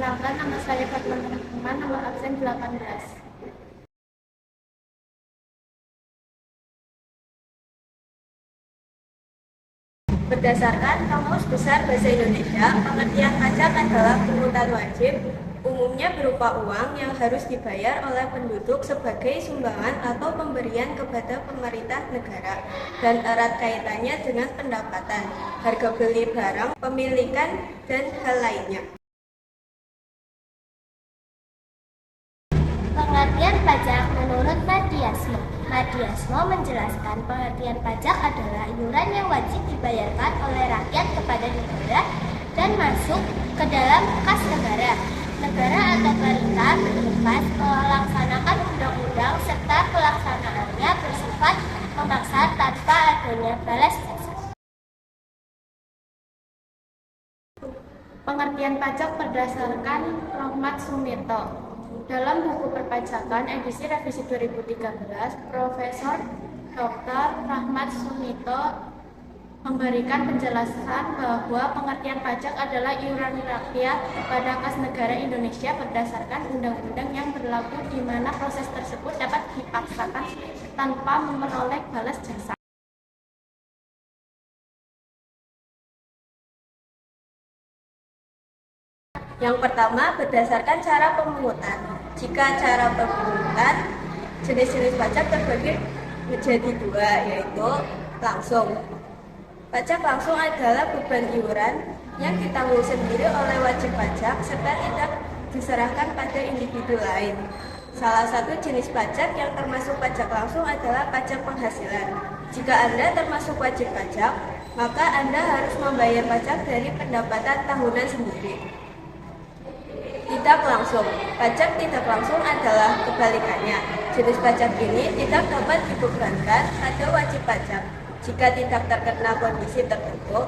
Perkenalkan, nama saya Fatma Rahman, nomor absen 18. Berdasarkan Kamus Besar Bahasa Indonesia, pengertian pajak adalah pungutan wajib, umumnya berupa uang yang harus dibayar oleh penduduk sebagai sumbangan atau pemberian kepada pemerintah negara, dan erat kaitannya dengan pendapatan, harga beli barang, pemilikan, dan hal lainnya. Pengertian pajak menurut Madiasmo. Madiasmo menjelaskan pengertian pajak adalah iuran yang wajib dibayarkan oleh rakyat kepada negara dan masuk ke dalam kas negara. Negara atau pemerintah bertugas melaksanakan undang-undang serta pelaksanaannya bersifat memaksa tanpa adanya balas jasa. Pengertian pajak berdasarkan Rahmat Sumirto. Dalam buku perpajakan edisi revisi 2013, Profesor Dr. Rahmat Sumirto memberikan penjelasan bahwa pengertian pajak adalah iuran rakyat kepada kas negara Indonesia berdasarkan undang-undang yang berlaku, di mana proses tersebut dapat dipaksakan tanpa memperoleh balas jasa. Yang pertama, berdasarkan cara pemungutan. Jika cara pemungutan, jenis-jenis pajak terbagi menjadi dua, yaitu langsung. Pajak langsung adalah beban iuran yang ditanggung sendiri oleh wajib pajak serta tidak diserahkan pada individu lain. Salah satu jenis pajak yang termasuk pajak langsung adalah pajak penghasilan. Jika Anda termasuk wajib pajak, maka Anda harus membayar pajak dari pendapatan tahunan sendiri. Tidak langsung. Pajak tidak langsung adalah kebalikannya. Jenis pajak ini tidak dapat dibebankan pada wajib pajak. Jika tidak terkena kondisi tertentu,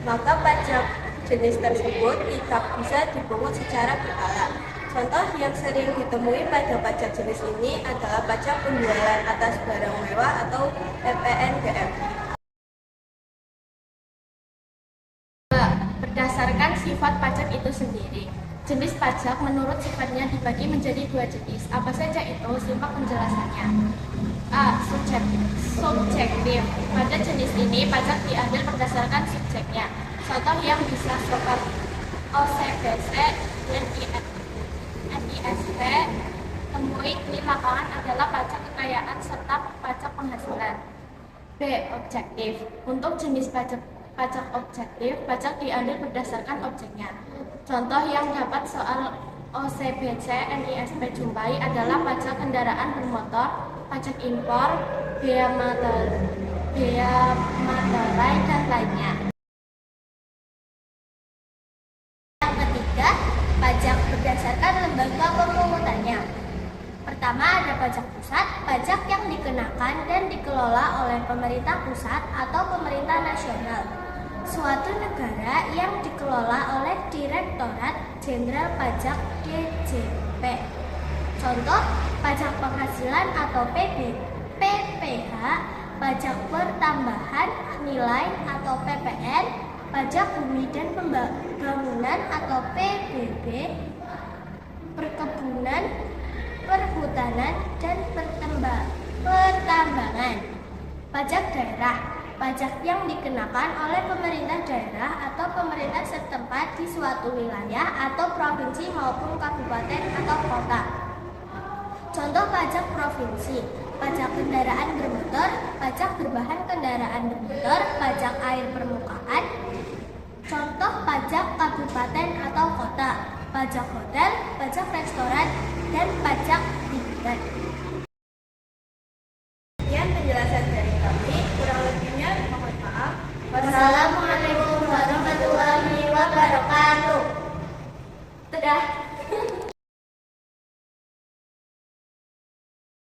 maka pajak jenis tersebut tidak bisa dipungut secara berkala. Contoh yang sering ditemui pada pajak jenis ini adalah pajak penjualan atas barang mewah atau PPNBM. Berdasarkan sifat pajak itu sendiri. Jenis pajak menurut sifatnya dibagi menjadi dua jenis. Apa saja itu? Simak penjelasannya. A. Subjektif. Pada jenis ini, pajak diambil berdasarkan subjeknya. Contoh yang bisa seperti OCBC, NISP, temui di lapangan adalah pajak kekayaan serta pajak penghasilan. B. Objektif. Untuk jenis pajak objektif, pajak diambil berdasarkan objeknya. Contoh yang dapat soal OCBC NISP jumpai adalah pajak kendaraan bermotor, pajak impor, bea materai, dan lainnya. Yang ketiga, pajak berdasarkan lembaga pemungutannya. Pertama, ada pajak pusat, pajak yang dikenakan dan dikelola oleh pemerintah pusat atau pemerintah nasional suatu negara yang dikelola oleh Direktorat Jenderal Pajak DJP. Contoh, pajak penghasilan atau PPH, pajak pertambahan nilai atau PPN, pajak bumi dan pembangunan atau PBB, perkebunan, perhutanan, dan pertambangan. Pajak daerah, pajak yang dikenakan oleh pemerintah daerah atau pemerintah setempat di suatu wilayah atau provinsi maupun kabupaten atau kota. Contoh pajak provinsi, pajak kendaraan bermotor, pajak berbahan kendaraan bermotor, pajak air permukaan. Contoh pajak kabupaten atau kota, pajak hotel, pajak restoran, dan pajak hiburan.